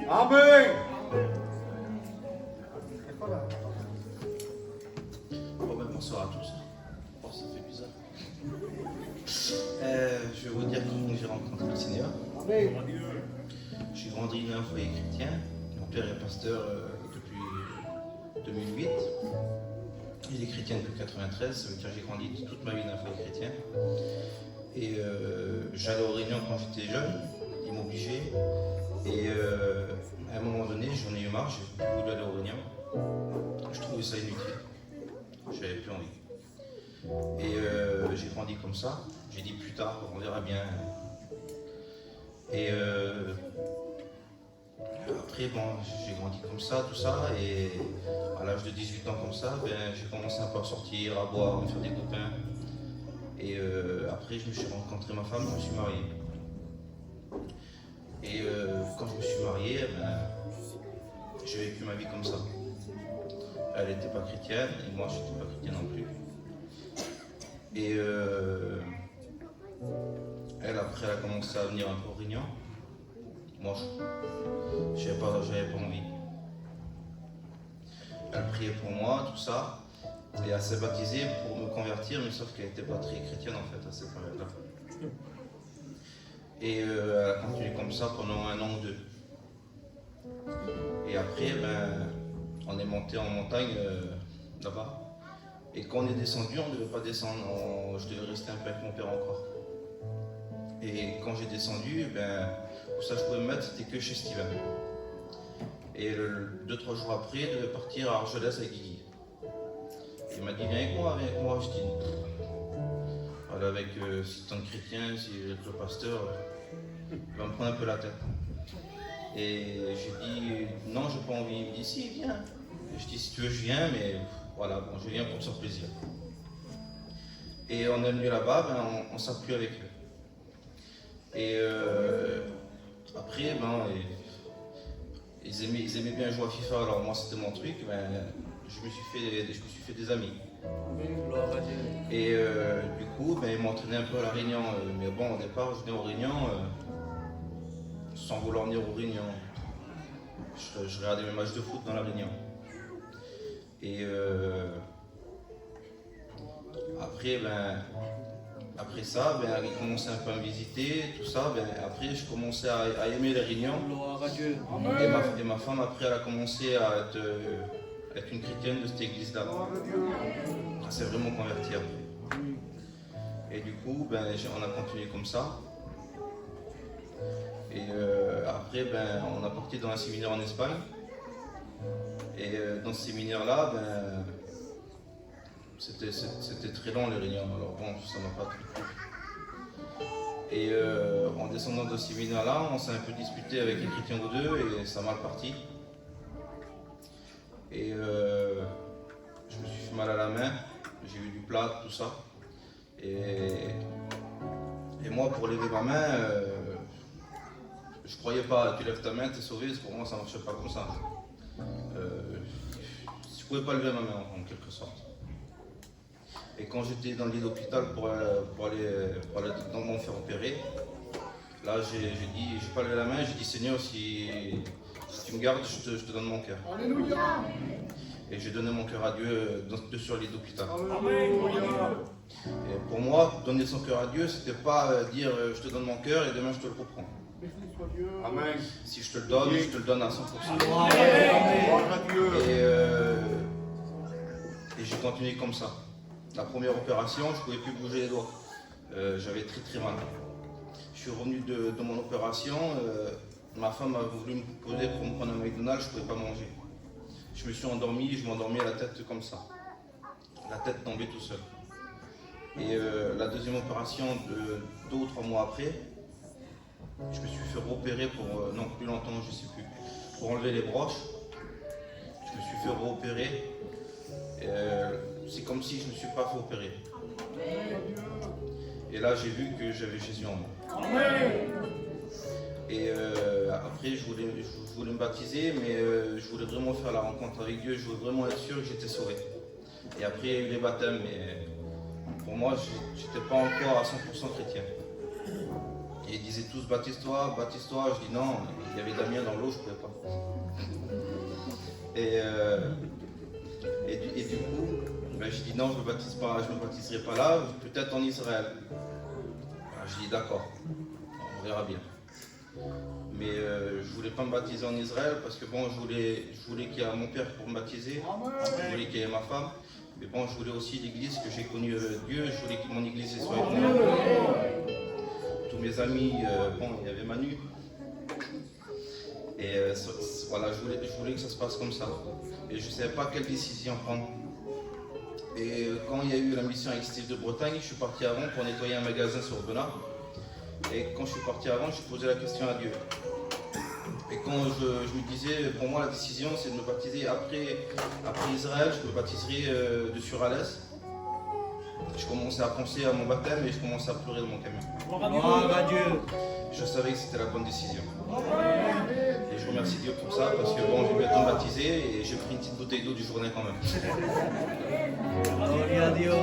Amen. Bon ben bonsoir à tous. Oh, ça fait bizarre. Je vais vous dire comment j'ai rencontré le Seigneur. J'ai grandi dans un foyer chrétien. Mon père est pasteur depuis 2008. Il est chrétien depuis 93, ça veut dire que j'ai grandi toute ma vie dans un foyer chrétien. Et j'allais aux réunions quand j'étais jeune, ils m'obligeaient. Et à un moment donné, j'en ai eu marre, j'ai plus voulu aller aux réunions. Je trouvais ça inutile. J'avais plus envie. Et j'ai grandi comme ça. J'ai dit plus tard, on verra bien. Et après, bon, j'ai grandi comme ça, tout ça. Et à l'âge de 18 ans comme ça, ben, j'ai commencé un peu à sortir, à boire, à me faire des copains. Et après, je me suis rencontré ma femme, je me suis marié. Et quand je me suis marié, ben, j'ai vécu ma vie comme ça. Elle n'était pas chrétienne et moi je n'étais pas chrétien non plus. Et elle, après, elle a commencé à venir un peu au Réunion. Moi, je n'avais pas envie. Elle priait pour moi, tout ça. Et elle s'est baptisée pour me convertir, mais sauf qu'elle n'était pas très chrétienne en fait à cette période-là. Et elle a continué comme ça pendant 1 an ou 2. Et après, ben, on est monté en montagne là-bas. Et quand on est descendu, on ne devait pas descendre, je devais rester un peu avec mon père encore. Et quand j'ai descendu, ben, où ça je pouvais me mettre, c'était que chez Steven. Et 2-3 jours après, je devais partir à Argelès avec Guigui. Il m'a dit, viens avec moi, viens avec moi. Je dis, voilà, avec tant de chrétiens, si avec le pasteur, il va me prendre un peu la tête. Et j'ai dit, non, j'ai pas envie. Il me dit, si, viens. Et je dis, si tu veux, je viens, mais voilà, bon, je viens pour te faire plaisir. Et on est venu là-bas, ben, on s'appuie avec eux. Et après, ben, ils aimaient bien jouer à FIFA, alors moi c'était mon truc, ben, je me suis fait des amis. Et du coup, ben, ils m'entraînaient un peu à la Réunion. Mais bon, au départ, je venais aux réunions sans vouloir venir aux réunions. Je regardais mes matchs de foot dans la Réunion. Et après ça, ben, ils commençaient un peu à me visiter, tout ça. Ben, après, je commençais à aimer les réunions. Et ma femme, après, elle a commencé à être une chrétienne de cette église-là. Elle s'est vraiment convertie après. Et du coup, ben, on a continué comme ça. Et après, ben, on a parti dans un séminaire en Espagne. Et dans ce séminaire-là, ben, c'était très long les réunions. Alors bon, ça m'a pas tout plu. Et en descendant de ce séminaire-là, on s'est un peu disputé avec les chrétiens ou deux et ça m'a mal parti. Et je me suis fait mal à la main, j'ai eu du plâtre, tout ça. Et moi, pour lever ma main, je croyais pas, tu lèves ta main, t'es sauvé, pour moi ça marchait pas comme ça. Je pouvais pas lever ma main en quelque sorte. Et quand j'étais dans le lit d'hôpital pour aller me faire opérer, là j'ai pas levé la main, j'ai dit Seigneur, si tu me gardes, je te donne mon cœur. Alléluia. Et j'ai donné mon cœur à Dieu sur le lit d'hôpital. Alléluia. Et pour moi, donner son cœur à Dieu, c'était pas dire je te donne mon cœur et demain je te le reprends. Amen. Si je te le donne, je te le donne à 100%. Et j'ai continué comme ça. La première opération, je ne pouvais plus bouger les doigts. J'avais très très mal. Je suis revenu de mon opération. Ma femme a voulu me poser pour me prendre un McDonald's, je ne pouvais pas manger. Je me suis endormi, je m'endormais à la tête comme ça. La tête tombait tout seul. Et la deuxième opération, 2 ou 3 mois après, je me suis fait opérer pour, non plus longtemps, je ne sais plus, pour enlever les broches. Je me suis fait opérer. C'est comme si je ne me suis pas fait opérer. Et là, j'ai vu que j'avais Jésus en moi. Amen. Et après, je voulais me baptiser, mais je voulais vraiment faire la rencontre avec Dieu. Je voulais vraiment être sûr que j'étais sauvé. Et après, il y a eu les baptêmes. Mais pour moi, moi, je n'étais pas encore à 100% chrétien. Et ils disaient tous baptise-toi, baptise-toi. Je dis non, il y avait Damien dans l'eau, je ne pouvais pas. Et du coup, ben, je dis non, je ne me baptiserai pas là, peut-être en Israël. Ben, je dis d'accord, on verra bien. Mais je voulais pas me baptiser en Israël parce que bon, je voulais qu'il y ait mon père pour me baptiser, je voulais qu'il y ait ma femme. Mais bon, je voulais aussi l'église que j'ai connue Dieu, je voulais que mon église soit étonnante. Tous mes amis, bon, il y avait Manu. Et voilà, je voulais que ça se passe comme ça. Et je ne savais pas quelle décision prendre. Et quand il y a eu la mission avec Steve de Bretagne, je suis parti avant pour nettoyer un magasin sur Benard. Et quand je suis parti avant, je posais la question à Dieu. Et quand je me disais, pour moi la décision c'est de me baptiser après Israël, je me baptiserai de Suralès. Je commençais à penser à mon baptême et je commençais à pleurer dans mon camion. Dieu. Je savais que c'était la bonne décision. Et je remercie Dieu pour ça parce que bon, j'ai bientôt me baptiser et j'ai pris une petite bouteille d'eau du journée quand même. Gloria a Dios.